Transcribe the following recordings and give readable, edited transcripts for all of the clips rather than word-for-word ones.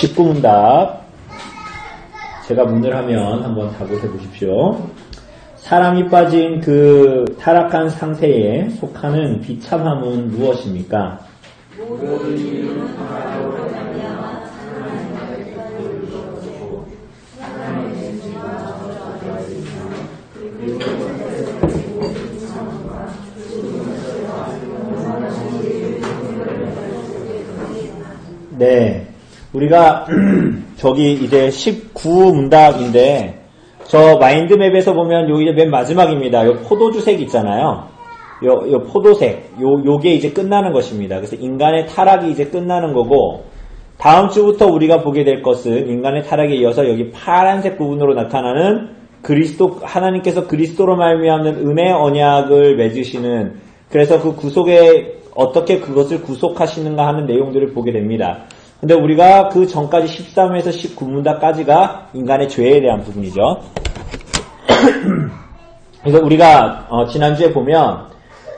19문답. 제가 문을 하면 한번 답을 해보십시오. 사람이 빠진 그 타락한 상태에 속하는 비참함은 무엇입니까? 네. 우리가 저기 이제 19문답인데 저 마인드맵에서 보면 요 이제 맨 마지막입니다. 요 포도주색 있잖아요. 요 포도색. 요게 이제 끝나는 것입니다. 그래서 인간의 타락이 이제 끝나는 거고 다음 주부터 우리가 보게 될 것은 인간의 타락에 이어서 여기 파란색 부분으로 나타나는 그리스도 하나님께서 그리스도로 말미암는 은혜 언약을 맺으시는 그래서 그 구속에 어떻게 그것을 구속하시는가 하는 내용들을 보게 됩니다. 근데 우리가 그 전까지 13에서 19문답까지가 인간의 죄에 대한 부분이죠. 그래서 우리가 지난주에 보면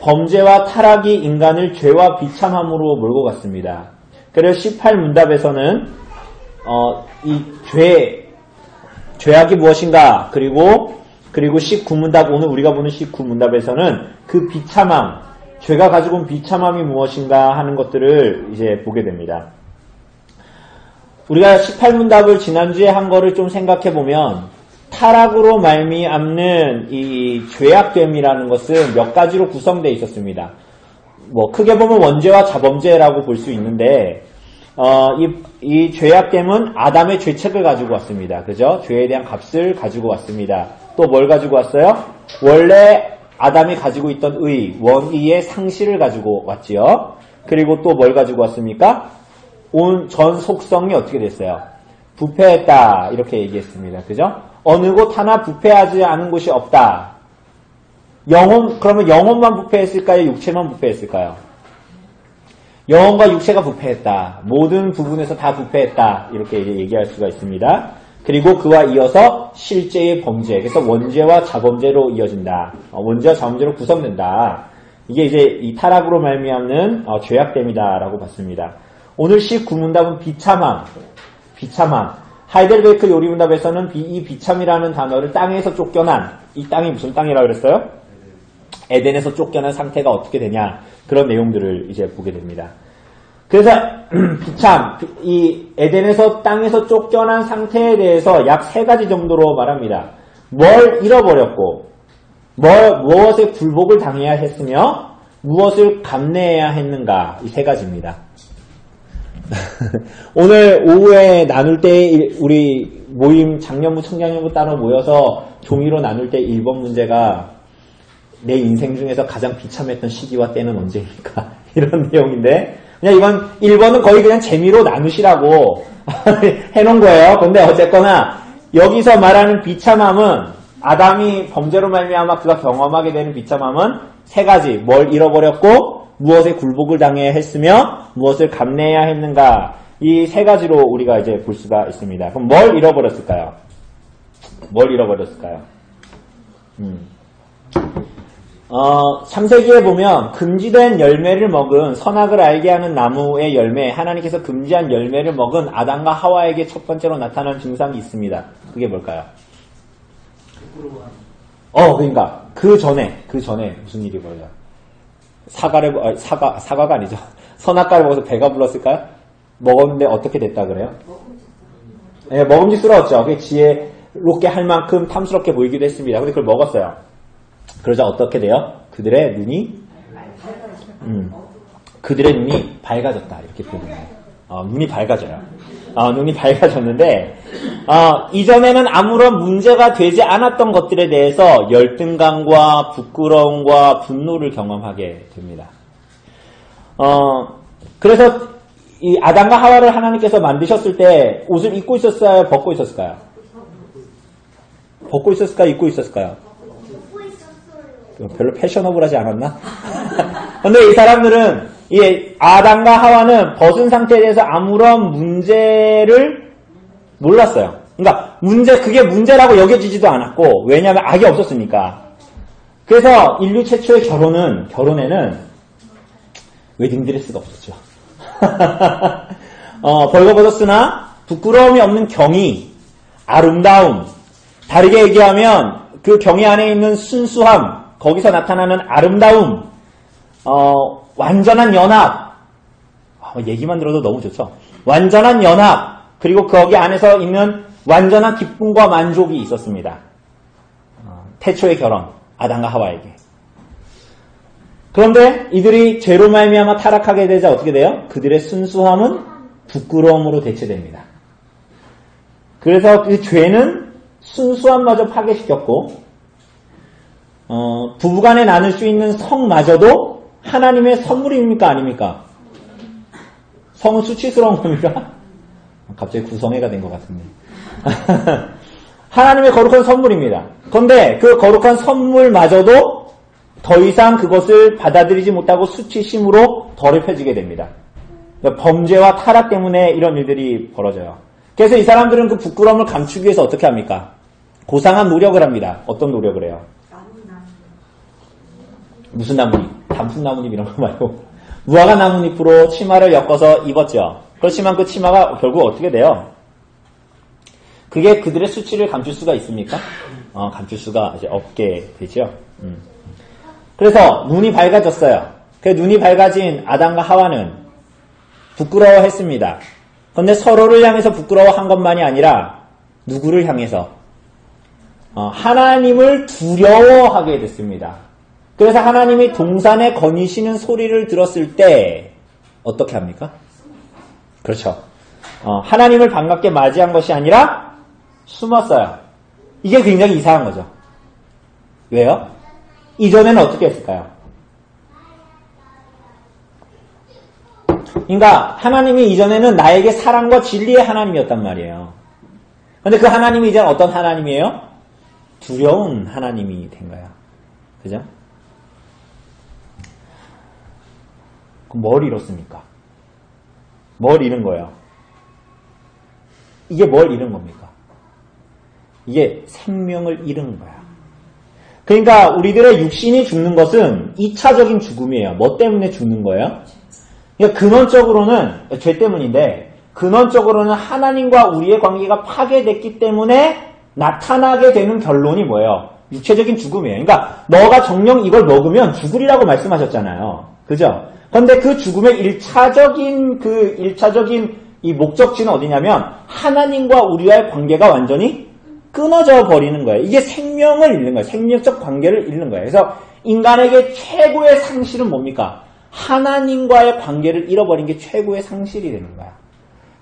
범죄와 타락이 인간을 죄와 비참함으로 몰고 갔습니다. 그래서 18문답에서는 이 죄악이 무엇인가 그리고 19문답 오늘 우리가 보는 19문답에서는 그 비참함 죄가 가지고 온 비참함이 무엇인가 하는 것들을 이제 보게 됩니다. 우리가 18문답을 지난주에 한 거를 좀 생각해 보면 타락으로 말미암는 이 죄악됨이라는 것은 몇 가지로 구성되어 있었습니다. 뭐 크게 보면 원죄와 자범죄라고 볼 수 있는데 이 죄악됨은 아담의 죄책을 가지고 왔습니다. 그죠? 죄에 대한 값을 가지고 왔습니다. 또 뭘 가지고 왔어요? 원래 아담이 가지고 있던 원의의 상실을 가지고 왔지요. 그리고 또 뭘 가지고 왔습니까? 온 전 속성이 어떻게 됐어요? 부패했다 이렇게 얘기했습니다. 그죠? 어느 곳 하나 부패하지 않은 곳이 없다. 그러면 영혼만 부패했을까요? 육체만 부패했을까요? 영혼과 육체가 부패했다. 모든 부분에서 다 부패했다. 이렇게 얘기할 수가 있습니다. 그리고 그와 이어서 실제의 범죄. 그래서 원죄와 자범죄로 이어진다. 원죄와 자범죄로 구성된다. 이게 이제 이 타락으로 말미암는 죄악됨이다라고 봤습니다. 오늘 19문답은 비참함. 하이델베르크 요리문답에서는 이 비참이라는 단어를 땅에서 쫓겨난, 이 땅이 무슨 땅이라고 그랬어요? 에덴에서 쫓겨난 상태가 어떻게 되냐. 그런 내용들을 이제 보게 됩니다. 그래서 이 에덴에서 땅에서 쫓겨난 상태에 대해서 약 3가지 정도로 말합니다. 뭘 잃어버렸고, 무엇에 굴복을 당해야 했으며, 무엇을 감내해야 했는가. 이 3가지입니다. 오늘 오후에 나눌 때 우리 모임 장년부 청장년부 따로 모여서 종이로 나눌 때 1번 문제가 내 인생 중에서 가장 비참했던 시기와 때는 언제입니까? 이런 내용인데 그냥 이건 1번은 거의 그냥 재미로 나누시라고 해놓은 거예요. 근데 어쨌거나 여기서 말하는 비참함은 아담이 범죄로 말미암아 그가 경험하게 되는 비참함은 3가지. 뭘 잃어버렸고 무엇에 굴복을 당해야 했으며 무엇을 감내해야 했는가 이 3가지로 우리가 이제 볼 수가 있습니다. 그럼 뭘 잃어버렸을까요? 창세기에 보면 금지된 열매를 먹은 선악을 알게 하는 나무의 열매 하나님께서 금지한 열매를 먹은 아담과 하와에게 첫 번째로 나타난 증상이 있습니다. 그게 뭘까요? 그러니까 그 전에 무슨 일이 벌어요? 사과가 아니죠. 선악과를 먹어서 배가 불렀을까요? 먹었는데 어떻게 됐다 그래요? 네, 먹음직스러웠죠. 그게 지혜롭게 할 만큼 탐스럽게 보이기도 했습니다. 근데 그걸 먹었어요. 그러자 어떻게 돼요? 그들의 눈이 밝아졌다. 이렇게 표현해요. 눈이 밝아져요. 눈이 밝아졌는데 이전에는 아무런 문제가 되지 않았던 것들에 대해서 열등감과 부끄러움과 분노를 경험하게 됩니다. 그래서 이 아담과 하와를 하나님께서 만드셨을 때 옷을 입고 있었어요? 벗고 있었을까요? 벗고 있었을까요? 입고 있었을까요? 별로 패셔너블하지 않았나? 근데 이 사람들은 이 아담과 하와는 벗은 상태에 대해서 아무런 문제를 몰랐어요. 그러니까 그게 문제라고 여겨지지도 않았고 왜냐하면 악이 없었으니까. 그래서 인류 최초의 결혼에는 웨딩드레스가 없었죠. 벌거벗었으나 부끄러움이 없는 경의, 아름다움, 다르게 얘기하면 그 경의 안에 있는 순수함, 거기서 나타나는 아름다움, 완전한 연합, 얘기만 들어도 너무 좋죠. 완전한 연합, 그리고 거기 안에서 있는 완전한 기쁨과 만족이 있었습니다. 태초의 결혼, 아담과 하와에게. 그런데 이들이 죄로 말미암아 타락하게 되자 어떻게 돼요? 그들의 순수함은 부끄러움으로 대체됩니다. 그래서 그 죄는 순수함마저 파괴시켰고 부부간에 나눌 수 있는 성마저도 하나님의 선물입니까? 아닙니까? 성은 수치스러운 겁니까? 갑자기 구성애가 된 것 같은데. 하나님의 거룩한 선물입니다. 그런데 그 거룩한 선물마저도 더 이상 그것을 받아들이지 못하고 수치심으로 더럽혀지게 됩니다. 그러니까 범죄와 타락 때문에 이런 일들이 벌어져요. 그래서 이 사람들은 그 부끄러움을 감추기 위해서 어떻게 합니까? 고상한 노력을 합니다. 어떤 노력을 해요? 무슨 나뭇잎? 단풍 나뭇잎 이런 거 말고 무화과 나뭇잎으로 치마를 엮어서 입었죠. 그렇지만 그 치마가 결국 어떻게 돼요? 그게 그들의 수치를 감출 수가 있습니까? 감출 수가 이제 없게 되죠. 그래서 눈이 밝아졌어요. 그 눈이 밝아진 아담과 하와는 부끄러워했습니다. 그런데 서로를 향해서 부끄러워한 것만이 아니라 누구를 향해서? 하나님을 두려워하게 됐습니다. 그래서 하나님이 동산에 거니시는 소리를 들었을 때 어떻게 합니까? 그렇죠. 하나님을 반갑게 맞이한 것이 아니라 숨었어요. 이게 굉장히 이상한 거죠. 왜요? 이전에는 어떻게 했을까요? 그러니까 하나님이 이전에는 나에게 사랑과 진리의 하나님이었단 말이에요. 그런데 그 하나님이 이제는 어떤 하나님이에요? 두려운 하나님이 된 거야. 그죠? 그럼 뭘 잃었습니까? 뭘 잃은 거예요? 이게 뭘 잃은 겁니까? 이게 생명을 잃은 거야. 그러니까 우리들의 육신이 죽는 것은 2차적인 죽음이에요. 뭐 때문에 죽는 거예요? 그러니까 근원적으로는 죄 때문인데 근원적으로는 하나님과 우리의 관계가 파괴됐기 때문에 나타나게 되는 결론이 뭐예요? 육체적인 죽음이에요. 그러니까 너가 정령 이걸 먹으면 죽으리라고 말씀하셨잖아요. 그죠? 그런데 그 죽음의 1차적인 이 목적지는 어디냐면 하나님과 우리와의 관계가 완전히 끊어져 버리는 거예요. 이게 생명을 잃는 거예요. 생명적 관계를 잃는 거예요. 그래서 인간에게 최고의 상실은 뭡니까? 하나님과의 관계를 잃어버린 게 최고의 상실이 되는 거야.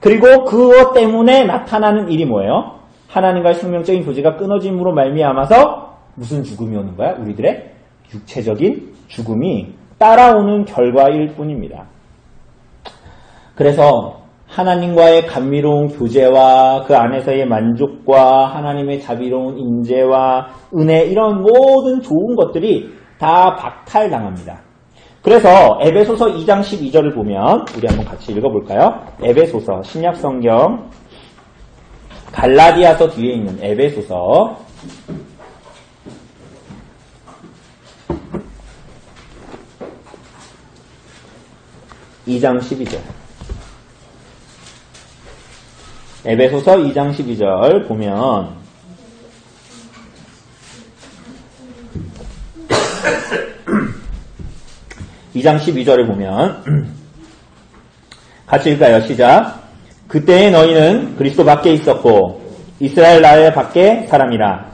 그리고 그것 때문에 나타나는 일이 뭐예요? 하나님과의 생명적인 교제가 끊어짐으로 말미암아서 무슨 죽음이 오는 거야? 우리들의 육체적인 죽음이 따라오는 결과일 뿐입니다. 그래서 하나님과의 감미로운 교제와 그 안에서의 만족과 하나님의 자비로운 인재와 은혜 이런 모든 좋은 것들이 다 박탈당합니다. 그래서 에베소서 2장 12절을 보면 우리 한번 같이 읽어볼까요? 에베소서 신약성경 갈라디아서 뒤에 있는 에베소서 2장 12절 에베소서 2장 12절 보면 (2장 12절을) 보면 같이 읽어요. 시작. 그때의 너희는 그리스도 밖에 있었고 이스라엘 나라의 밖에 사람이라.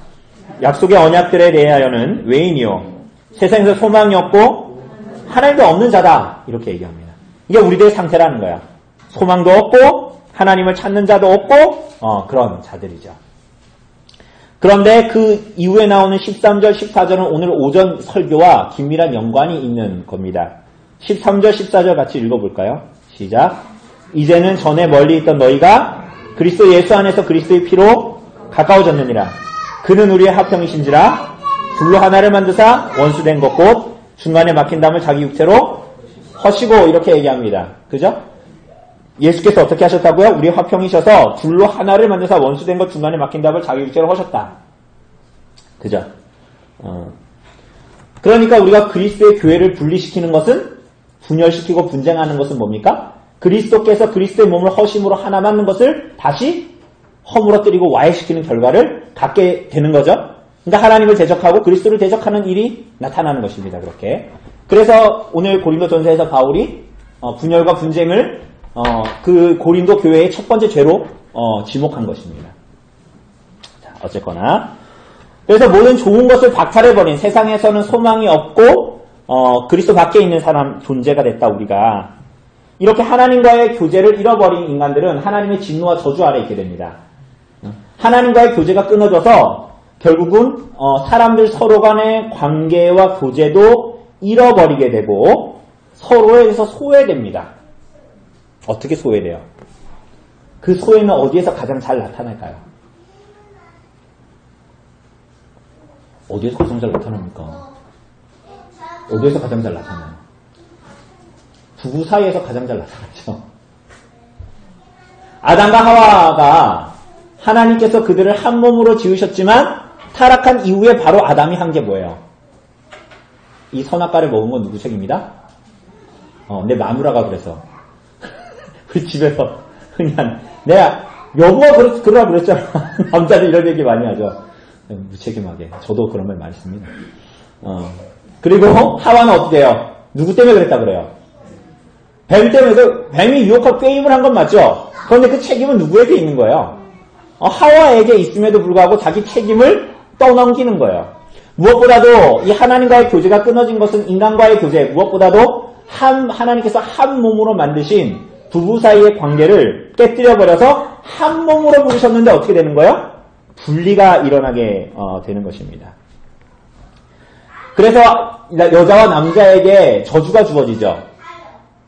약속의 언약들에 대하여는 외인이요 세상에서 소망이 없고 하나님도 없는 자다. 이렇게 얘기합니다. 이게 우리들의 상태라는 거야. 소망도 없고 하나님을 찾는 자도 없고 그런 자들이죠. 그런데 그 이후에 나오는 13절, 14절은 오늘 오전 설교와 긴밀한 연관이 있는 겁니다. 13절, 14절 같이 읽어볼까요? 시작. 이제는 전에 멀리 있던 너희가 그리스도 예수 안에서 그리스도의 피로 가까워졌느니라. 그는 우리의 화평이신지라. 둘로 하나를 만드사 원수된 것 곧 중간에 막힌 담을 자기 육체로 허시고 이렇게 얘기합니다. 그죠? 예수께서 어떻게 하셨다고요? 우리의 화평이셔서 둘로 하나를 만드사 원수된 것 중간에 막힌 담을 자기 육체로 허셨다. 그죠? 그러니까 우리가 그리스도의 교회를 분리시키는 것은 분열시키고 분쟁하는 것은 뭡니까? 그리스도께서 그리스도의 몸을 허심으로 하나 만든 것을 다시 허물어뜨리고 와해시키는 결과를 갖게 되는 거죠. 그러니까 하나님을 대적하고 그리스도를 대적하는 일이 나타나는 것입니다. 그렇게. 그래서 오늘 고린도전서에서 바울이 분열과 분쟁을 그 고린도 교회의 첫 번째 죄로 지목한 것입니다. 자, 어쨌거나 그래서 모든 좋은 것을 박탈해버린 세상에서는 소망이 없고 그리스도 밖에 있는 사람 존재가 됐다 우리가. 이렇게 하나님과의 교제를 잃어버린 인간들은 하나님의 진노와 저주 아래 있게 됩니다. 하나님과의 교제가 끊어져서 결국은 사람들 서로 간의 관계와 교제도 잃어버리게 되고 서로에서 소외됩니다. 어떻게 소외돼요? 그 소외는 어디에서 가장 잘 나타날까요? 어디에서 가장 잘 나타납니까? 어디에서 가장 잘 나타나요? 부부 사이에서 가장 잘 나타나죠. 아담과 하와가 하나님께서 그들을 한 몸으로 지으셨지만 타락한 이후에 바로 아담이 한 게 뭐예요? 이 선악과를 먹은 건 누구 책임이다? 내 마누라가 그래서 우리 집에서 그냥 내가 여보가 그러라 그랬잖아. 남자들 이런 얘기 많이 하죠. 무책임하게. 저도 그런 말 많이 씁니다. 그리고 하와는 어떻게 돼요? 누구 때문에 그랬다 그래요? 뱀 때문에 뱀이 유혹하고 게임을 한 건 맞죠? 그런데 그 책임은 누구에게 있는 거예요? 하와에게 있음에도 불구하고 자기 책임을 떠넘기는 거예요. 무엇보다도 이 하나님과의 교제가 끊어진 것은 인간과의 교제, 무엇보다도 하나님께서 한 몸으로 만드신 부부 사이의 관계를 깨뜨려버려서 한 몸으로 부르셨는데 어떻게 되는 거예요? 분리가 일어나게 되는 것입니다. 그래서 여자와 남자에게 저주가 주어지죠.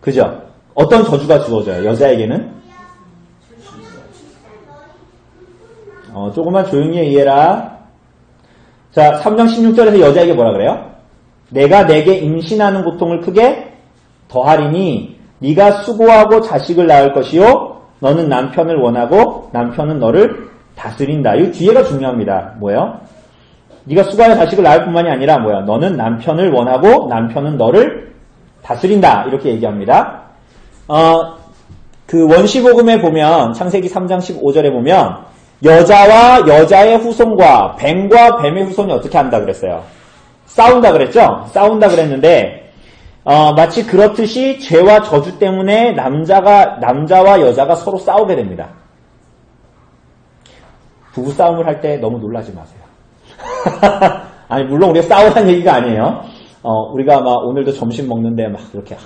그죠? 어떤 저주가 주어져요? 여자에게는? 조금만 조용히 이해라. 자, 3장 16절에서 여자에게 뭐라 그래요? 내가 내게 임신하는 고통을 크게 더하리니 네가 수고하고 자식을 낳을 것이요 너는 남편을 원하고 남편은 너를 다스린다. 이 뒤에가 중요합니다. 뭐예요? 네가 수고하여 자식을 낳을 뿐만이 아니라 뭐야? 너는 남편을 원하고 남편은 너를 다스린다. 이렇게 얘기합니다. 그 원시복음에 보면 창세기 3장 15절에 보면 여자와 여자의 후손과 뱀과 뱀의 후손이 어떻게 한다 그랬어요? 싸운다 그랬죠? 싸운다 그랬는데 마치 그렇듯이 죄와 저주 때문에 남자와 여자가 서로 싸우게 됩니다. 부부싸움을 할 때 너무 놀라지 마세요. 아니 물론 우리가 싸우라는 얘기가 아니에요. 우리가 막 오늘도 점심 먹는데 막 이렇게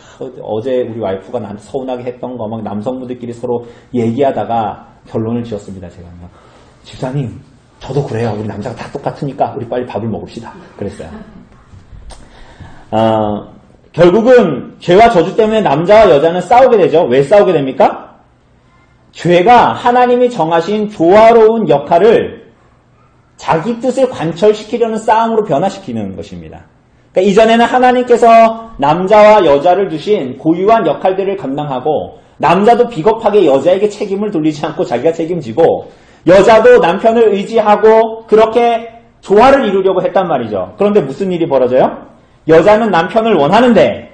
어제 우리 와이프가 나한테 서운하게 했던 거 막 남성분들끼리 서로 얘기하다가 결론을 지었습니다. 제가 집사님 저도 그래요. 우리 남자가 다 똑같으니까 우리 빨리 밥을 먹읍시다. 그랬어요. 결국은 죄와 저주 때문에 남자와 여자는 싸우게 되죠. 왜 싸우게 됩니까? 죄가 하나님이 정하신 조화로운 역할을 자기 뜻을 관철시키려는 싸움으로 변화시키는 것입니다. 그러니까 이전에는 하나님께서 남자와 여자를 주신 고유한 역할들을 감당하고 남자도 비겁하게 여자에게 책임을 돌리지 않고 자기가 책임지고 여자도 남편을 의지하고 그렇게 조화를 이루려고 했단 말이죠. 그런데 무슨 일이 벌어져요? 여자는 남편을 원하는데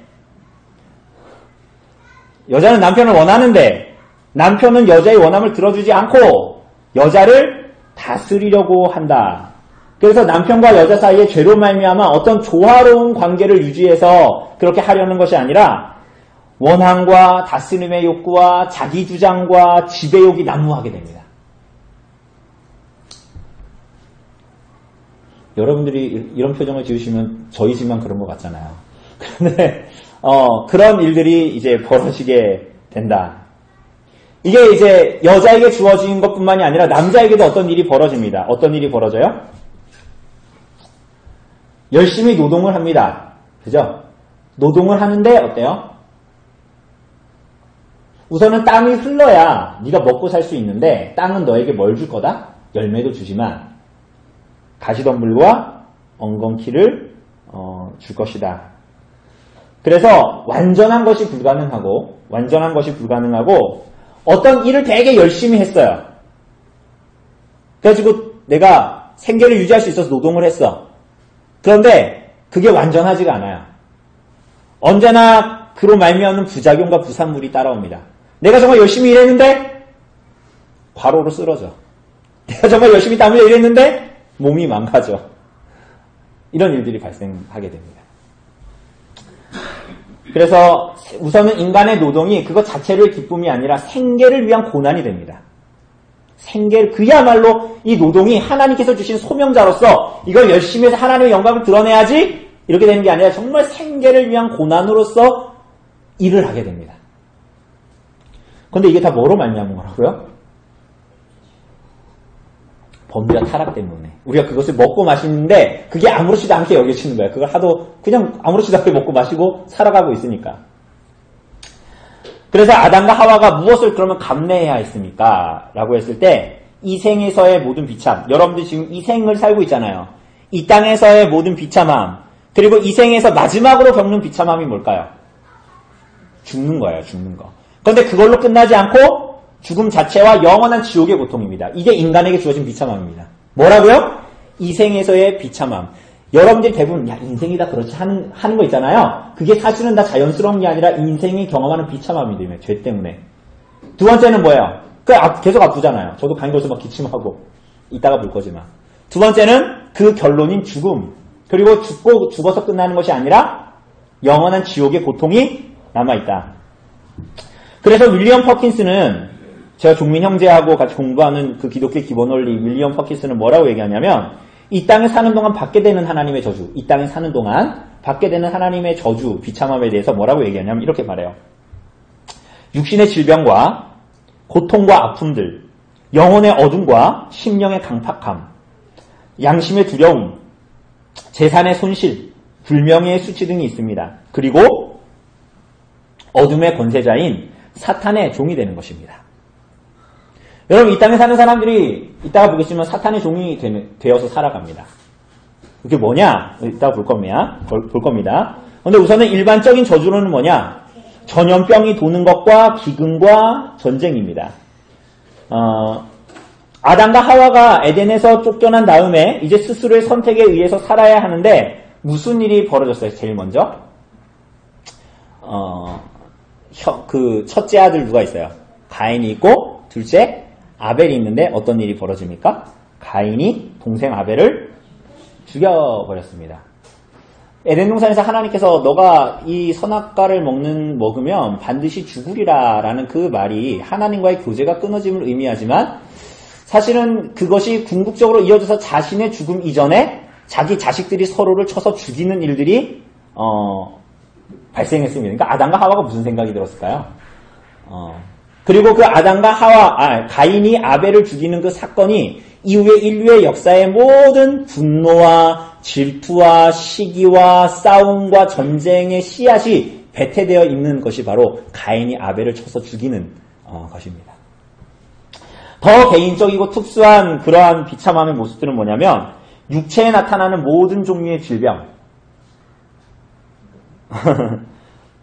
남편은 여자의 원함을 들어주지 않고 여자를 다스리려고 한다. 그래서 남편과 여자 사이에 죄로 말미암아 어떤 조화로운 관계를 유지해서 그렇게 하려는 것이 아니라 원함과 다스림의 욕구와 자기 주장과 지배욕이 난무하게 됩니다. 여러분들이 이런 표정을 지으시면 저희 집만 그런 것 같잖아요. 그런데 그런 일들이 이제 벌어지게 된다. 이게 이제 여자에게 주어진 것뿐만이 아니라 남자에게도 어떤 일이 벌어집니다. 어떤 일이 벌어져요? 열심히 노동을 합니다. 그죠? 노동을 하는데 어때요? 우선은 땅이 흘러야 네가 먹고 살 수 있는데 땅은 너에게 뭘 줄 거다? 열매도 주지만 가시덤불과 엉겅퀴를 줄 것이다. 그래서 완전한 것이 불가능하고 어떤 일을 되게 열심히 했어요. 그래가지고 내가 생계를 유지할 수 있어서 노동을 했어. 그런데 그게 완전하지가 않아요. 언제나 그로 말미암는 부작용과 부산물이 따라옵니다. 내가 정말 열심히 일했는데 과로로 쓰러져. 내가 정말 열심히 땀 흘려 일했는데 몸이 망가져. 이런 일들이 발생하게 됩니다. 그래서 우선은 인간의 노동이 그것 자체를 기쁨이 아니라 생계를 위한 고난이 됩니다. 생계를, 그야말로 이 노동이 하나님께서 주신 소명자로서 이걸 열심히 해서 하나님의 영광을 드러내야지 이렇게 되는 게 아니라 정말 생계를 위한 고난으로서 일을 하게 됩니다. 그런데 이게 다 뭐로 말미암은 거라고요? 범죄와 타락 때문에. 우리가 그것을 먹고 마시는데 그게 아무렇지도 않게 여겨지는 거예요. 그걸 하도 그냥 아무렇지도 않게 먹고 마시고 살아가고 있으니까. 그래서 아담과 하와가 무엇을 그러면 감내해야 했습니까? 라고 했을 때 이 생에서의 모든 비참, 여러분들 지금 이 생을 살고 있잖아요. 이 땅에서의 모든 비참함, 그리고 이 생에서 마지막으로 겪는 비참함이 뭘까요? 죽는 거예요. 죽는 거. 그런데 그걸로 끝나지 않고 죽음 자체와 영원한 지옥의 고통입니다. 이게 인간에게 주어진 비참함입니다. 뭐라고요? 이 생에서의 비참함. 여러분들이 대부분 야 인생이 다 그렇지 하는 거 있잖아요. 그게 사실은 다 자연스러운 게 아니라 인생이 경험하는 비참함이에요. 죄 때문에. 두 번째는 뭐예요? 계속 아프잖아요. 저도 간이 걸려서 막 기침하고 이따가 물 거지만. 두 번째는 그 결론인 죽음. 그리고 죽어서 끝나는 것이 아니라 영원한 지옥의 고통이 남아있다. 그래서 윌리엄 퍼킨스는 제가 종민 형제하고 같이 공부하는 그 기독교 기본 원리 윌리엄 퍼킨스는 뭐라고 얘기하냐면 이 땅에 사는 동안 받게 되는 하나님의 저주, 이 땅에 사는 동안 받게 되는 하나님의 저주, 비참함에 대해서 뭐라고 얘기하냐면 이렇게 말해요. 육신의 질병과 고통과 아픔들, 영혼의 어둠과 심령의 강팍함, 양심의 두려움, 재산의 손실, 불명예의 수치 등이 있습니다. 그리고 어둠의 권세자인 사탄의 종이 되는 것입니다. 여러분 이 땅에 사는 사람들이 이따가 보겠지만 사탄의 종이 되어서 살아갑니다. 그게 뭐냐? 이따가 볼 겁니다. 그런데 우선은 일반적인 저주로는 뭐냐? 전염병이 도는 것과 기근과 전쟁입니다. 아담과 하와가 에덴에서 쫓겨난 다음에 이제 스스로의 선택에 의해서 살아야 하는데 무슨 일이 벌어졌어요? 제일 먼저 그 첫째 아들 누가 있어요? 가인이 있고 둘째 아벨이 있는데 어떤 일이 벌어집니까? 가인이 동생 아벨을 죽여버렸습니다. 에덴 동산에서 하나님께서 너가 이 선악과를 먹으면 반드시 죽으리라 라는 그 말이 하나님과의 교제가 끊어짐을 의미하지만 사실은 그것이 궁극적으로 이어져서 자신의 죽음 이전에 자기 자식들이 서로를 쳐서 죽이는 일들이 발생했습니다. 그러니까 아담과 하와가 무슨 생각이 들었을까요? 그리고 그 아담과 가인이 아벨을 죽이는 그 사건이 이후에 인류의 역사의 모든 분노와 질투와 시기와 싸움과 전쟁의 씨앗이 배태되어 있는 것이 바로 가인이 아벨을 쳐서 죽이는 것입니다. 더 개인적이고 특수한 그러한 비참함의 모습들은 뭐냐면 육체에 나타나는 모든 종류의 질병,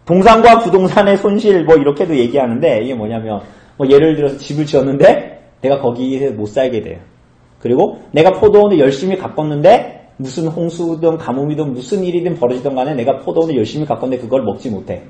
동산과 부동산의 손실 이렇게도 얘기하는데 이게 뭐냐면 예를 들어서 집을 지었는데 내가 거기에 못 살게 돼요. 그리고 내가 포도원을 열심히 가꿨는데 무슨 홍수든 가뭄이든 무슨 일이든 벌어지든 간에 내가 포도원을 열심히 가꿨는데 그걸 먹지 못해.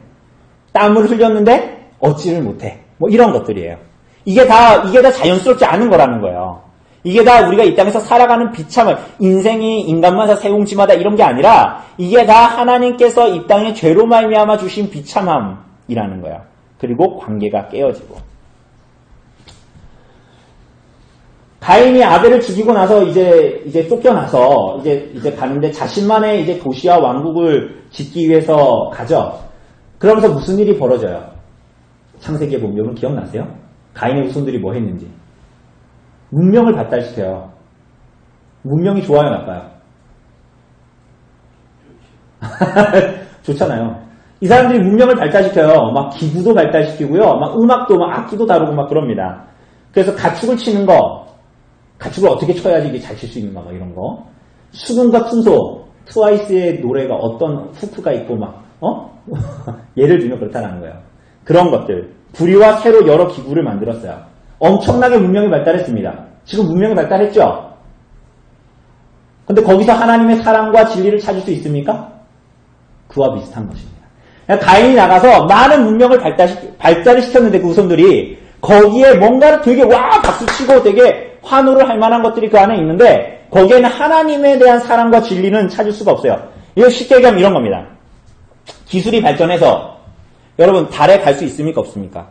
땀을 흘렸는데 얻지를 못해. 이런 것들이에요. 이게 다 자연스럽지 않은 거라는 거예요. 이게 다 우리가 이 땅에서 살아가는 비참함, 인생이 인간마다 세공지마다 이런 게 아니라 이게 다 하나님께서 이 땅에 죄로 말미암아 주신 비참함이라는 거예요. 그리고 관계가 깨어지고. 가인이 아벨을 죽이고 나서 이제 쫓겨나서 이제 가는데 자신만의 이제 도시와 왕국을 짓기 위해서 가죠. 그러면서 무슨 일이 벌어져요? 창세기에 보면 여러분 기억나세요? 가인의 후손들이 뭐 했는지. 문명을 발달시켜요. 문명이 좋아요, 나빠요? 좋잖아요. 이 사람들이 문명을 발달시켜요. 막 기구도 발달시키고요. 막 음악도 막 악기도 다루고 막 그럽니다. 그래서 가축을 치는 거, 가축을 어떻게 쳐야지 이게 잘 칠 수 있는가 막 이런 거. 수금과 푼소, 트와이스의 노래가 어떤 후크가 있고 막 예를 들면 그렇다는 거예요. 그런 것들. 부리와 새로 여러 기구를 만들었어요. 엄청나게 문명이 발달했습니다. 지금 문명이 발달했죠? 근데 거기서 하나님의 사랑과 진리를 찾을 수 있습니까? 그와 비슷한 것입니다. 가인이 나가서 많은 문명을 발달을 시켰는데 그 후손들이 거기에 뭔가를 되게 와 박수치고 되게 환호를 할 만한 것들이 그 안에 있는데 거기에는 하나님에 대한 사랑과 진리는 찾을 수가 없어요. 이거 쉽게 얘기하면 이런 겁니다. 기술이 발전해서 여러분 달에 갈 수 있습니까 없습니까?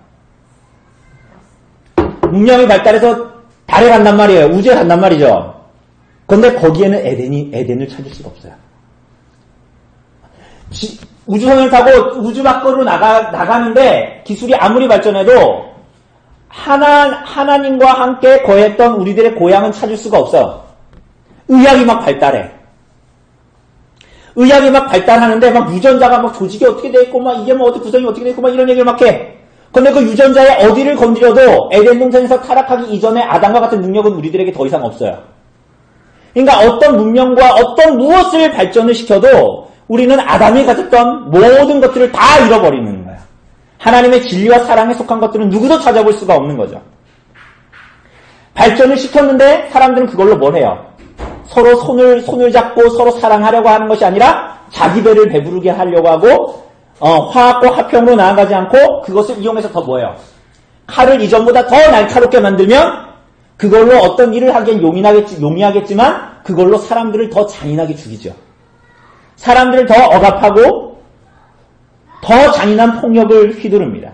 문명이 발달해서 달에 간단 말이에요. 우주에 간단 말이죠. 그런데 거기에는 에덴을 찾을 수가 없어요. 우주선을 타고 우주 밖으로 나가는데 기술이 아무리 발전해도 하나님과 함께 거했던 우리들의 고향은 찾을 수가 없어요. 의학이 막 발달해. 의학이 막 발달하는데 막 유전자가 막 조직이 어떻게 돼 있고 막 이게 뭐 어떻게 구성이 어떻게 돼 있고 막 이런 얘기를 막 해. 근데 그 유전자의 어디를 건드려도 에덴 동산에서 타락하기 이전에 아담과 같은 능력은 우리들에게 더 이상 없어요. 그러니까 어떤 문명과 어떤 무엇을 발전을 시켜도 우리는 아담이 가졌던 모든 것들을 다 잃어버리는 거야. 하나님의 진리와 사랑에 속한 것들은 누구도 찾아볼 수가 없는 거죠. 발전을 시켰는데 사람들은 그걸로 뭘 해요? 서로 손을 잡고 서로 사랑하려고 하는 것이 아니라 자기 배를 배부르게 하려고 하고 화학과 화평으로 나아가지 않고 그것을 이용해서 더 뭐예요? 칼을 이전보다 더 날카롭게 만들면 그걸로 어떤 일을 하기엔 용이하겠지만 그걸로 사람들을 더 잔인하게 죽이죠. 사람들을 더 억압하고 더 잔인한 폭력을 휘두릅니다.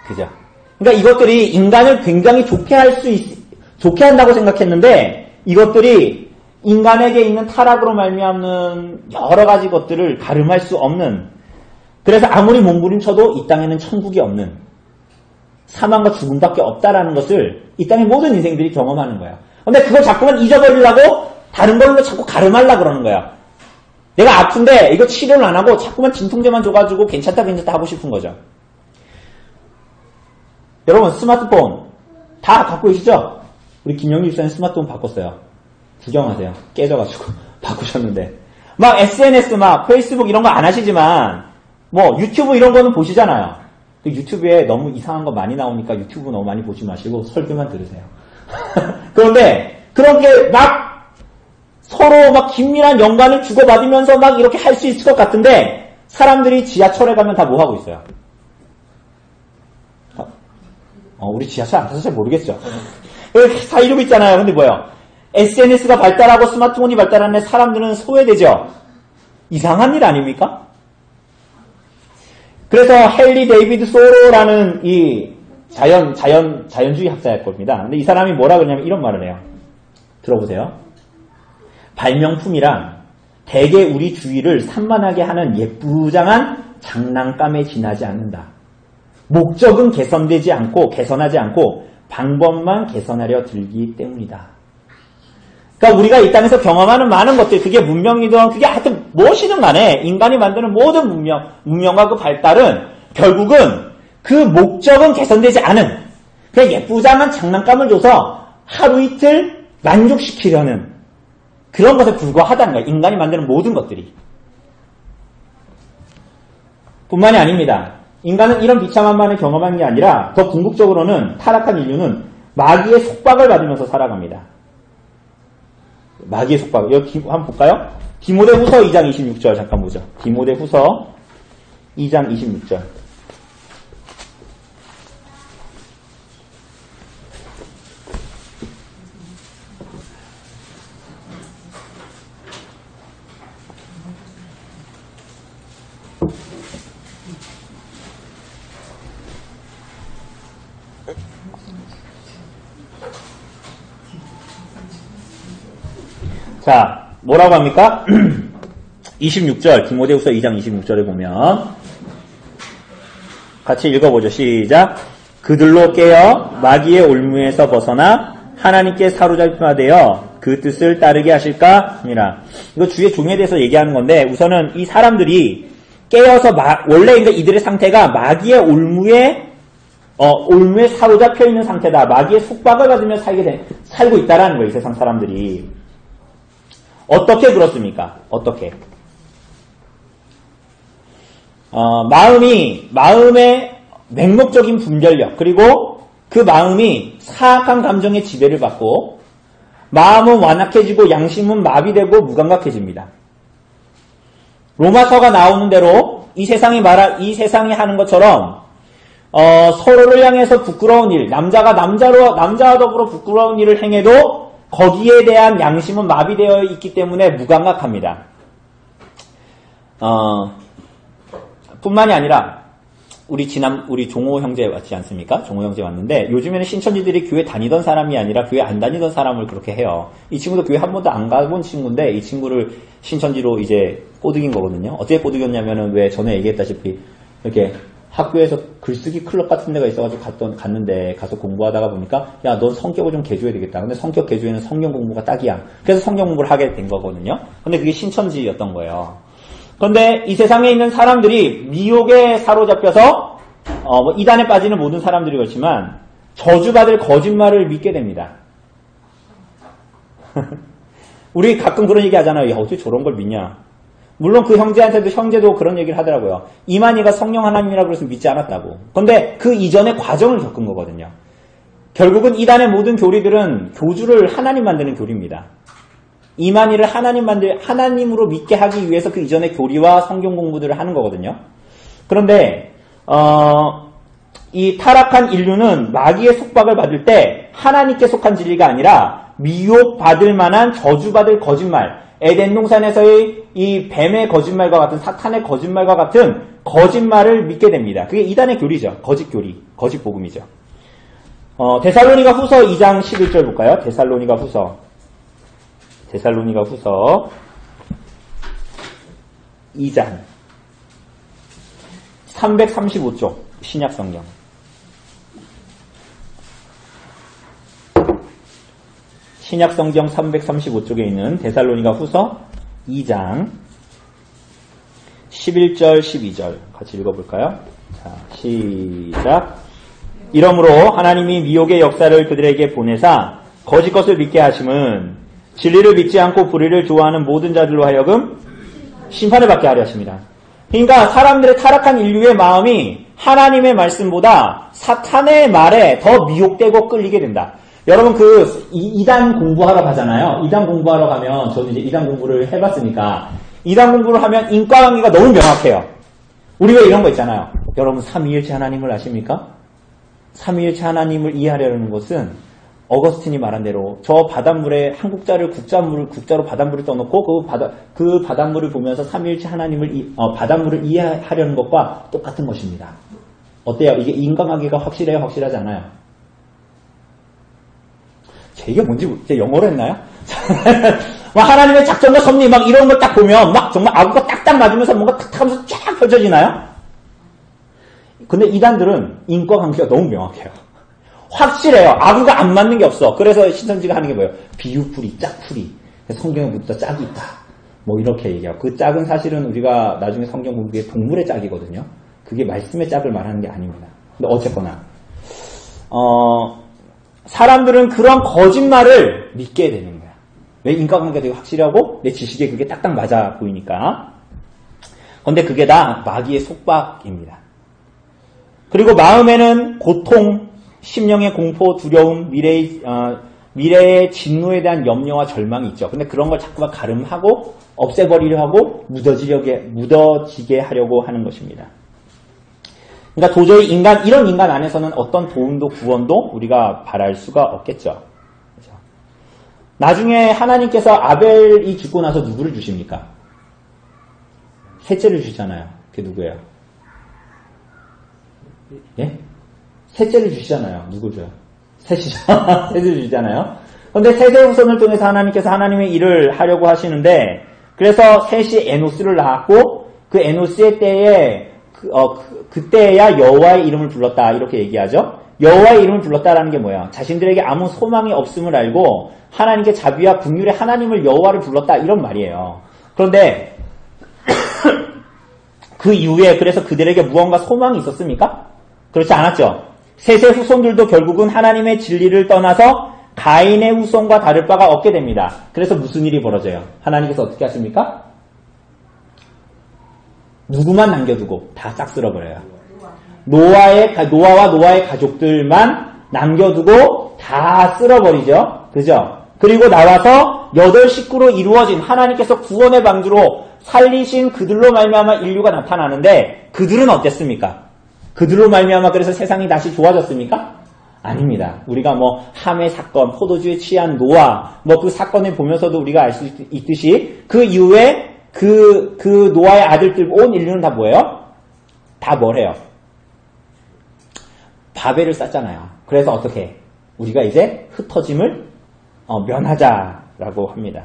그죠? 그러니까 이것들이 인간을 굉장히 좋게 한다고 생각했는데 이것들이 인간에게 있는 타락으로 말미암는 여러 가지 것들을 가름할 수 없는, 그래서 아무리 몸부림쳐도 이 땅에는 천국이 없는 사망과 죽음밖에 없다라는 것을 이 땅의 모든 인생들이 경험하는 거야. 근데 그걸 자꾸만 잊어버리려고 다른 걸로 자꾸 가름하려고 그러는 거야. 내가 아픈데 이거 치료를 안 하고 자꾸만 진통제만 줘가지고 괜찮다 하고 싶은 거죠. 여러분 스마트폰 다 갖고 계시죠? 우리 김영희 집사님 스마트폰 바꿨어요. 구경하세요. 깨져가지고 바꾸셨는데 막 SNS 막 페이스북 이런 거 안 하시지만 뭐 유튜브 이런 거는 보시잖아요. 유튜브에 너무 이상한 거 많이 나오니까 유튜브 너무 많이 보지 마시고 설교만 들으세요. 그런데 그렇게 막 서로 막 긴밀한 연관을 주고받으면서 막 이렇게 할 수 있을 것 같은데 사람들이 지하철에 가면 다 뭐 하고 있어요? 우리 지하철 안 타서 잘 모르겠죠. 다 이러고 있잖아요. 근데 뭐예요? SNS가 발달하고 스마트폰이 발달하는 사람들은 소외되죠. 이상한 일 아닙니까? 그래서 헨리 데이비드 소로라는 이 자연주의 학자일 겁니다. 근데 이 사람이 뭐라 그러냐면 이런 말을 해요. 들어보세요. 발명품이란 대개 우리 주위를 산만하게 하는 예쁘장한 장난감에 지나지 않는다. 목적은 개선하지 않고 방법만 개선하려 들기 때문이다. 그러니까 우리가 이 땅에서 경험하는 많은 것들, 그게 문명이든 그게 하여튼 무엇이든 간에 인간이 만드는 모든 문명과 그 발달은 결국은 그 목적은 개선되지 않은 그냥 예쁘장한 장난감을 줘서 하루 이틀 만족시키려는 그런 것에 불과하다는 거예요. 인간이 만드는 모든 것들이. 뿐만이 아닙니다. 인간은 이런 비참함만을 경험하는 게 아니라 더 궁극적으로는 타락한 인류는 마귀의 속박을 받으면서 살아갑니다. 마귀의 속박. 여기 한번 볼까요? 디모데후서 2장 26절 잠깐 보죠. 디모데후서 2장 26절. 자, 뭐라고 합니까? 26절, 디모데후서 2장 26절에 보면 같이 읽어보죠. 시작. 그들로 깨어 마귀의 올무에서 벗어나 하나님께 사로잡히마 되어 그 뜻을 따르게 하실까? 합니다. 이거 주의 종에 대해서 얘기하는 건데 우선은 이 사람들이 깨어서 원래 이들의 상태가 마귀의 올무에 사로잡혀 있는 상태다. 마귀의 속박을 받으며 살고 있다라는 거예요. 이 세상 사람들이. 어떻게 그렇습니까? 어떻게? 마음의 맹목적인 분별력, 그리고 그 마음이 사악한 감정의 지배를 받고, 마음은 완악해지고, 양심은 마비되고, 무감각해집니다. 로마서가 나오는 대로 이 세상이 하는 것처럼 서로를 향해서 부끄러운 일, 남자가 남자와 더불어 부끄러운 일을 행해도 거기에 대한 양심은 마비되어 있기 때문에 무감각합니다. 뿐만이 아니라 우리 종호 형제 왔지 않습니까? 종호 형제 왔는데 요즘에는 신천지들이 교회 다니던 사람이 아니라 교회 안 다니던 사람을 그렇게 해요. 이 친구도 교회 한 번도 안 가본 친구인데 이 친구를 신천지로 이제 꼬드긴 거거든요. 어떻게 꼬드겼냐면은 왜 전에 얘기했다시피 이렇게 학교에서 글쓰기 클럽 같은 데가 있어가지고 갔는데 가서 공부하다가 보니까 야, 넌 성격을 좀 개조해야 되겠다. 근데 성격 개조에는 성경 공부가 딱이야. 그래서 성경 공부를 하게 된 거거든요. 근데 그게 신천지였던 거예요. 그런데 이 세상에 있는 사람들이 미혹에 사로잡혀서 이단에 빠지는 모든 사람들이 그렇지만 저주받을 거짓말을 믿게 됩니다. 우리 가끔 그런 얘기 하잖아요. 야, 어떻게 저런 걸 믿냐. 물론 그 형제도 그런 얘기를 하더라고요. 이만희가 성령 하나님이라고 그래서 믿지 않았다고. 그런데 그 이전의 과정을 겪은 거거든요. 결국은 이단의 모든 교리들은 교주를 하나님 만드는 교리입니다. 이만희를 하나님으로 믿게 하기 위해서 그 이전의 교리와 성경 공부들을 하는 거거든요. 그런데 이 타락한 인류는 마귀의 속박을 받을 때 하나님께 속한 진리가 아니라 미혹받을 만한 저주받을 거짓말, 에덴 동산에서의 이 뱀의 거짓말과 같은 사탄의 거짓말과 같은 거짓말을 믿게 됩니다. 그게 이단의 교리죠. 거짓 교리, 거짓 복음이죠. 데살로니가 후서 2장 11절 볼까요? 데살로니가 후서 2장 335쪽 신약성경. 신약성경 335쪽에 있는 데살로니가 후서 2장 11절 12절 같이 읽어볼까요? 자, 시작. 이러므로 하나님이 미혹의 역사를 그들에게 보내사 거짓 것을 믿게 하심은 진리를 믿지 않고 불의를 좋아하는 모든 자들로 하여금 심판을 받게 하려 하십니다. 그러니까 사람들의 타락한 인류의 마음이 하나님의 말씀보다 사탄의 말에 더 미혹되고 끌리게 된다. 여러분 이단 공부하러 가잖아요. 이단 공부하러 가면 저는 이제 이단 공부를 해봤으니까 이단 공부를 하면 인과관계가 너무 명확해요. 우리가 이런 거 있잖아요. 여러분 삼위일체 하나님을 아십니까? 삼위일체 하나님을 이해하려는 것은 어거스틴이 말한 대로 저 바닷물에 한 국자로 바닷물을 떠놓고 그 바닷물을 보면서 삼위일체 하나님을 바닷물을 이해하려는 것과 똑같은 것입니다. 어때요? 이게 인과관계가 확실해요? 확실하지 않아요? 이게 뭔지 영어로 했나요? 하나님의 작전과 섭리 막 이런 걸 딱 보면 막 정말 아구가 딱딱 맞으면서 뭔가 탁 하면서 쫙 펼쳐지나요? 근데 이단들은 인과관계가 너무 명확해요. 확실해요. 아구가 안 맞는 게 없어. 그래서 신천지가 하는 게 뭐예요? 비유풀이, 짝풀이. 성경에 묻다 짝이 있다. 뭐 이렇게 얘기하고. 그 짝은 사실은 우리가 나중에 성경 공부에 동물의 짝이거든요. 그게 말씀의 짝을 말하는 게 아닙니다. 근데 어쨌거나 사람들은 그런 거짓말을 믿게 되는 거야. 왜? 인과관계가 되게 확실하고 내 지식에 그게 딱딱 맞아 보이니까. 그런데 그게 다 마귀의 속박입니다. 그리고 마음에는 고통, 심령의 공포, 두려움, 미래의 진노에 대한 염려와 절망이 있죠. 근데 그런 걸 자꾸만 가름하고 없애버리려 하고 묻어지게 하려고 하는 것입니다. 그러니까 도저히 이런 인간 안에서는 어떤 도움도 구원도 우리가 바랄 수가 없겠죠. 그렇죠? 나중에 하나님께서 아벨이 죽고 나서 누구를 주십니까? 셋째를 주시잖아요. 그게 누구예요? 예? 셋째를 주시잖아요. 누구 줘요? 셋이죠. 셋을 주시잖아요. 그런데 셋의 후손을 통해서 하나님께서 하나님의 일을 하려고 하시는데 그래서 셋이 에노스를 낳았고 그 에노스의 때에 그때야 여호와의 이름을 불렀다 이렇게 얘기하죠. 여호와의 이름을 불렀다라는 게 뭐야? 자신들에게 아무 소망이 없음을 알고 하나님께 자비와 긍휼의 하나님을 여호와를 불렀다 이런 말이에요. 그런데 그 이후에 그래서 그들에게 무언가 소망이 있었습니까? 그렇지 않았죠. 셋의 후손들도 결국은 하나님의 진리를 떠나서 가인의 후손과 다를 바가 없게 됩니다. 그래서 무슨 일이 벌어져요? 하나님께서 어떻게 하십니까? 누구만 남겨두고 다 싹 쓸어버려요. 노아와 노아의 가족들만 남겨두고 다 쓸어버리죠. 그죠? 그리고 나와서 8 식구로 이루어진 하나님께서 구원의 방주로 살리신 그들로 말미암아 인류가 나타나는데 그들은 어땠습니까? 그들로 말미암아 그래서 세상이 다시 좋아졌습니까? 아닙니다. 우리가 뭐 함의 사건, 포도주에 취한 노아, 뭐 그 사건을 보면서도 우리가 알 수 있듯이 그 이후에 그 노아의 아들들 온 인류는 다 뭐예요? 다 뭘 해요? 바벨을 쌓잖아요. 그래서 어떻게? 우리가 이제 흩어짐을 면하자라고 합니다.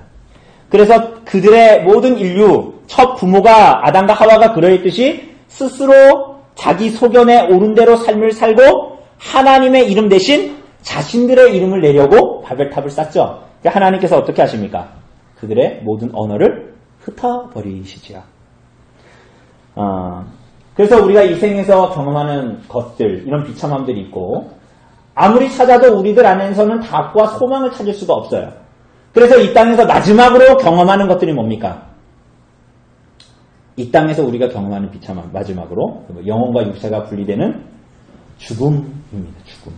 그래서 그들의 모든 인류, 첫 부모가 아담과 하와가 그러했듯이 스스로 자기 소견에 옳은 대로 삶을 살고 하나님의 이름 대신 자신들의 이름을 내려고 바벨탑을 쌓죠. 그러니까 하나님께서 어떻게 하십니까? 그들의 모든 언어를 흩어버리시지요. 그래서 우리가 이 생에서 경험하는 것들, 이런 비참함들이 있고 아무리 찾아도 우리들 안에서는 답과 소망을 찾을 수가 없어요. 그래서 이 땅에서 마지막으로 경험하는 것들이 뭡니까? 이 땅에서 우리가 경험하는 비참함, 마지막으로 영혼과 육체가 분리되는 죽음입니다. 죽음.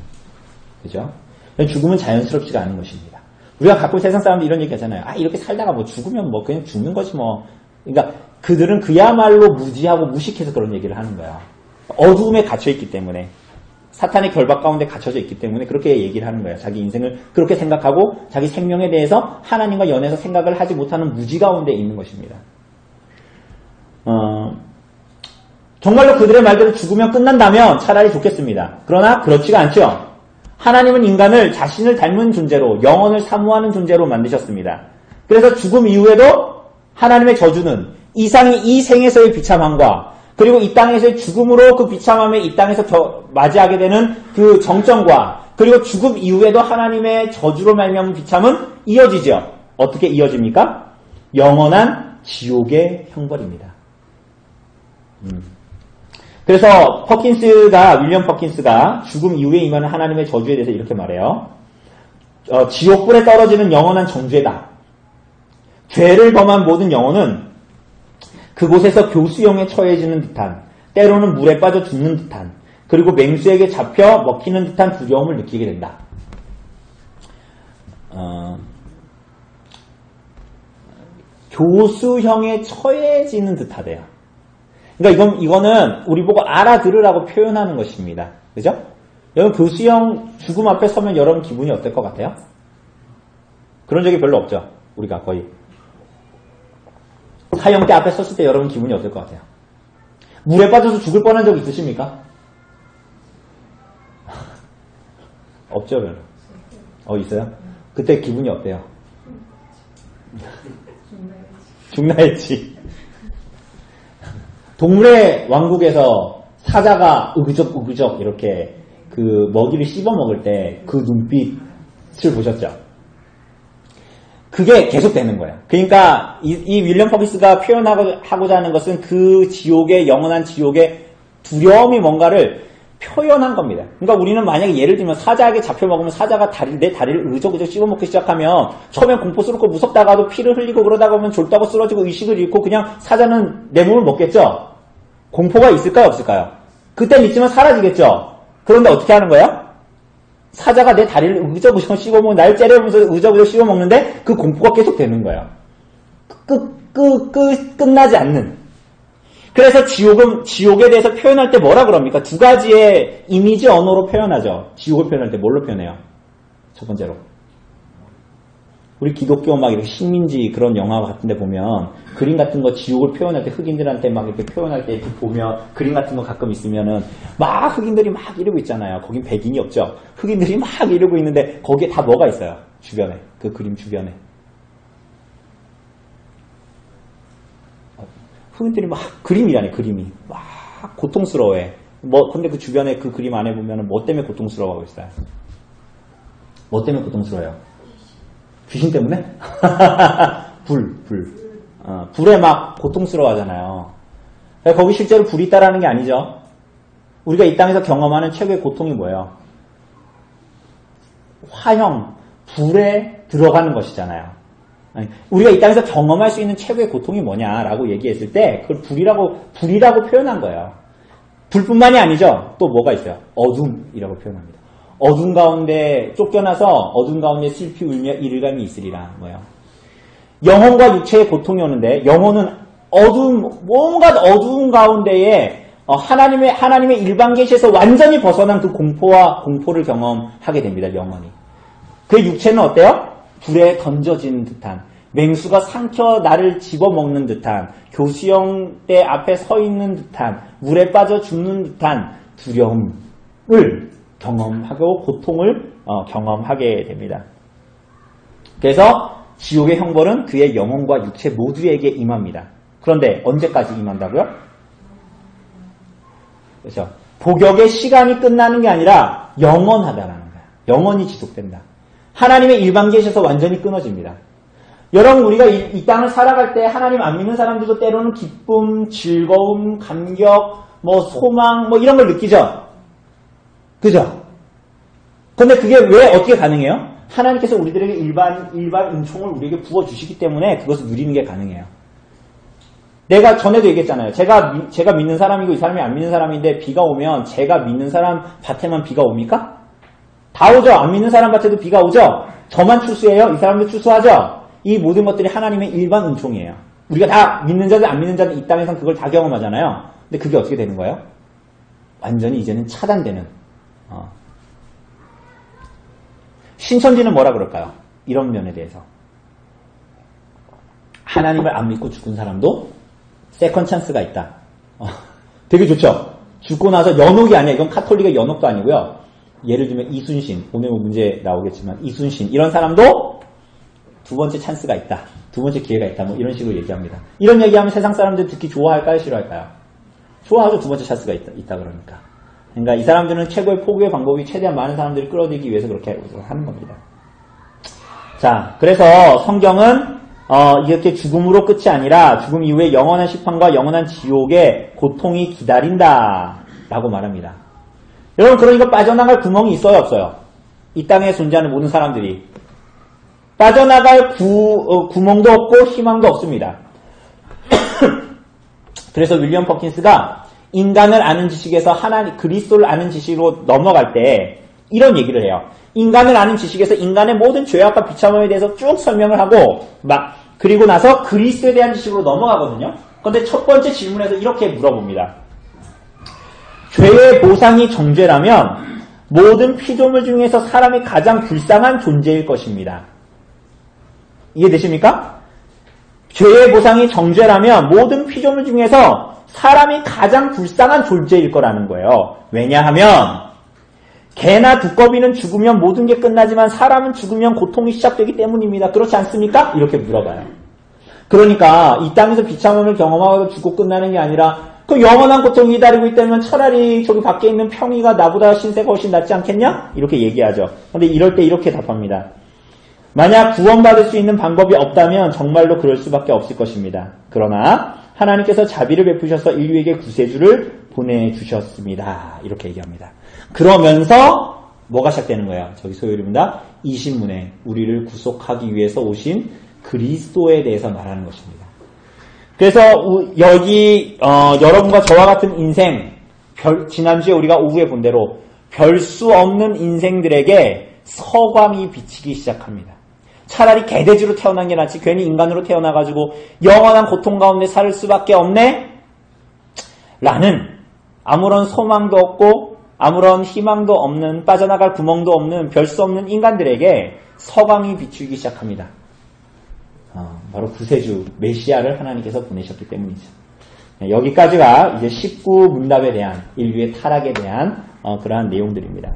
그죠? 죽음은 자연스럽지가 않은 것입니다. 우리가 가끔 세상 사람들 이런 얘기 하잖아요. 이렇게 살다가 뭐 죽으면 뭐 그냥 죽는 거지 뭐. 그러니까 그들은 그야말로 무지하고 무식해서 그런 얘기를 하는 거야. 어두움에 갇혀있기 때문에. 사탄의 결박 가운데 갇혀져 있기 때문에 그렇게 얘기를 하는 거예요. 자기 인생을 그렇게 생각하고 자기 생명에 대해서 하나님과 연해서 생각을 하지 못하는 무지 가운데 있는 것입니다. 정말로 그들의 말대로 죽으면 끝난다면 차라리 좋겠습니다. 그러나 그렇지가 않죠. 하나님은 인간을 자신을 닮은 존재로, 영혼을 사모하는 존재로 만드셨습니다. 그래서 죽음 이후에도 하나님의 저주는 이상이 이 생에서의 비참함과 그리고 이 땅에서의 죽음으로 그 비참함에 이 땅에서 맞이하게 되는 그 정점과 그리고 죽음 이후에도 하나님의 저주로 말미암은 비참은 이어지죠. 어떻게 이어집니까? 영원한 지옥의 형벌입니다. 그래서 윌리엄 퍼킨스가 죽음 이후에 임하는 하나님의 저주에 대해서 이렇게 말해요. 지옥불에 떨어지는 영원한 정죄다. 죄를 범한 모든 영혼은 그곳에서 교수형에 처해지는 듯한, 때로는 물에 빠져 죽는 듯한, 그리고 맹수에게 잡혀 먹히는 듯한 두려움을 느끼게 된다. 교수형에 처해지는 듯하대요. 그러니까 이거는 우리 보고 알아들으라고 표현하는 것입니다. 그죠? 여러분 교수형 죽음 앞에 서면 여러분 기분이 어떨 것 같아요? 그런 적이 별로 없죠. 우리가 거의. 사형대 앞에 섰을 때 여러분 기분이 어떨 것 같아요? 물에 빠져서 죽을 뻔한 적 있으십니까? 없죠, 별로. 있어요? 그때 기분이 어때요? 죽나 했지. 동물의 왕국에서 사자가 으그적 이렇게 그 먹이를 씹어 먹을 때 그 눈빛을 보셨죠? 그게 계속 되는 거예요. 그러니까 이 윌리엄 퍼킨스가 표현하고자 하는 것은 그 지옥의 영원한 지옥의 두려움이 뭔가를 표현한 겁니다. 그러니까 우리는 만약에 예를 들면 사자에게 잡혀먹으면 사자가 내 다리를 으적으적 씹어먹기 시작하면 처음엔 공포스럽고 무섭다가도 피를 흘리고 그러다가 보면 졸다고 쓰러지고 의식을 잃고 그냥 사자는 내 몸을 먹겠죠? 공포가 있을까요? 없을까요? 그땐 있지만 사라지겠죠? 그런데 어떻게 하는 거예요? 사자가 내 다리를 으적으적 씹어먹고 날 째려보면서 으적으적 씹어먹는데 그 공포가 계속 되는 거예요. 끝나지 않는. 그래서 지옥에 대해서 표현할 때 뭐라 그럽니까? 두 가지의 이미지 언어로 표현하죠. 지옥을 표현할 때 뭘로 표현해요? 첫 번째로. 우리 기독교 막 이렇게 식민지 그런 영화 같은 데 보면 그림 같은 거 지옥을 표현할 때 흑인들한테 막 이렇게 표현할 때 이렇게 보면 그림 같은 거 가끔 있으면은 막 흑인들이 막 이러고 있잖아요. 거긴 백인이 없죠. 흑인들이 막 이러고 있는데 거기에 다 뭐가 있어요? 주변에. 그 그림 주변에. 흑인들이 막 그림이라니 그림이. 막 고통스러워해. 근데 그 주변에 그 그림 안에 보면은 뭐 때문에 고통스러워하고 있어요? 뭐 때문에 고통스러워요? 귀신 때문에? 불. 불에 막 고통스러워 하잖아요. 거기 실제로 불이 있다라는 게 아니죠. 우리가 이 땅에서 경험하는 최고의 고통이 뭐예요? 화형, 불에 들어가는 것이잖아요. 우리가 이 땅에서 경험할 수 있는 최고의 고통이 뭐냐라고 얘기했을 때 그걸 불이라고 표현한 거예요. 불뿐만이 아니죠. 또 뭐가 있어요? 어둠이라고 표현합니다. 어둠 가운데 쫓겨나서 어둠 가운데 슬피 울며 이를감이 있으리라. 뭐예요? 영혼과 육체의 고통이 오는데 영혼은 온갖 어두운 가운데에 하나님의 일반 계시에서 완전히 벗어난 그 공포를 경험하게 됩니다. 영원히. 그 육체는 어때요? 불에 던져지는 듯한, 맹수가 삼켜 나를 집어먹는 듯한, 교수형대 앞에 서 있는 듯한, 물에 빠져 죽는 듯한 두려움을 경험하고 고통을 경험하게 됩니다. 그래서 지옥의 형벌은 그의 영혼과 육체 모두에게 임합니다. 그런데 언제까지 임한다고요? 그렇죠. 복역의 시간이 끝나는 게 아니라 영원하다라는 거예요. 영원히 지속된다. 하나님의 일반 계시에서 완전히 끊어집니다. 여러분, 우리가 이 땅을 살아갈 때 하나님 안 믿는 사람들도 때로는 기쁨, 즐거움, 감격, 소망, 이런 걸 느끼죠? 그죠? 근데 그게 왜 어떻게 가능해요? 하나님께서 우리들에게 일반 은총을 우리에게 부어주시기 때문에 그것을 누리는 게 가능해요. 내가 전에도 얘기했잖아요. 제가 믿는 사람이고 이 사람이 안 믿는 사람인데 비가 오면 제가 믿는 사람 밭에만 비가 옵니까? 다 오죠. 안 믿는 사람 밭에도 비가 오죠. 저만 추수해요? 이 사람도 추수하죠. 이 모든 것들이 하나님의 일반 은총이에요. 우리가 다 믿는 자들 안 믿는 자들 이 땅에선 그걸 다 경험하잖아요. 근데 그게 어떻게 되는 거예요? 완전히 이제는 차단되는. 신천지는 뭐라 그럴까요? 이런 면에 대해서. 하나님을 안 믿고 죽은 사람도 세컨 찬스가 있다. 되게 좋죠? 죽고 나서 연옥이 아니야. 이건 카톨릭의 연옥도 아니고요. 예를 들면 이순신, 오늘 문제 나오겠지만 이순신 이런 사람도 두 번째 찬스가 있다. 두 번째 기회가 있다. 이런 식으로 얘기합니다. 이런 얘기하면 세상 사람들 듣기 좋아할까요? 싫어할까요? 좋아하죠. 두 번째 찬스가 있다 그러니까. 그러니까 이 사람들은 최고의 포기의 방법이 최대한 많은 사람들을 끌어들이기 위해서 그렇게 하는 겁니다. 자, 그래서 성경은 이렇게 죽음으로 끝이 아니라 죽음 이후에 영원한 심판과 영원한 지옥의 고통이 기다린다 라고 말합니다. 여러분, 그러니까 빠져나갈 구멍이 있어요, 없어요? 이 땅에 존재하는 모든 사람들이 빠져나갈 구멍도 없고 희망도 없습니다. 그래서 윌리엄 퍼킨스가 인간을 아는 지식에서 그리스도를 아는 지식으로 넘어갈 때 이런 얘기를 해요. 인간을 아는 지식에서 인간의 모든 죄악과 비참함에 대해서 쭉 설명을 하고 그리고 나서 그리스도에 대한 지식으로 넘어가거든요. 그런데 첫 번째 질문에서 이렇게 물어봅니다. 죄의 보상이 정죄라면 모든 피조물 중에서 사람이 가장 불쌍한 존재일 것입니다. 이해되십니까? 죄의 보상이 정죄라면 모든 피조물 중에서 사람이 가장 불쌍한 존재일 거라는 거예요. 왜냐하면 개나 두꺼비는 죽으면 모든 게 끝나지만 사람은 죽으면 고통이 시작되기 때문입니다. 그렇지 않습니까? 이렇게 물어봐요. 그러니까 이 땅에서 비참함을 경험하고 죽고 끝나는 게 아니라 그 영원한 고통이 기다리고 있다면 차라리 저기 밖에 있는 평이가 나보다 신세가 훨씬 낫지 않겠냐? 이렇게 얘기하죠. 그런데 이럴 때 이렇게 답합니다. 만약 구원받을 수 있는 방법이 없다면 정말로 그럴 수밖에 없을 것입니다. 그러나 하나님께서 자비를 베푸셔서 인류에게 구세주를 보내주셨습니다. 이렇게 얘기합니다. 그러면서 뭐가 시작되는 거예요? 저기 소요리입니다. 이 신문에 우리를 구속하기 위해서 오신 그리스도에 대해서 말하는 것입니다. 그래서 여기 여러분과 저와 같은 인생, 지난주에 우리가 오후에 본 대로 별 수 없는 인생들에게 서광이 비치기 시작합니다. 차라리 개돼지로 태어난 게 낫지 괜히 인간으로 태어나가지고 영원한 고통 가운데 살 수밖에 없네? 라는 아무런 소망도 없고 아무런 희망도 없는 빠져나갈 구멍도 없는 별 수 없는 인간들에게 서광이 비추기 시작합니다. 바로 구세주 메시아를 하나님께서 보내셨기 때문이죠. 여기까지가 이제 19문답에 대한 인류의 타락에 대한 그러한 내용들입니다.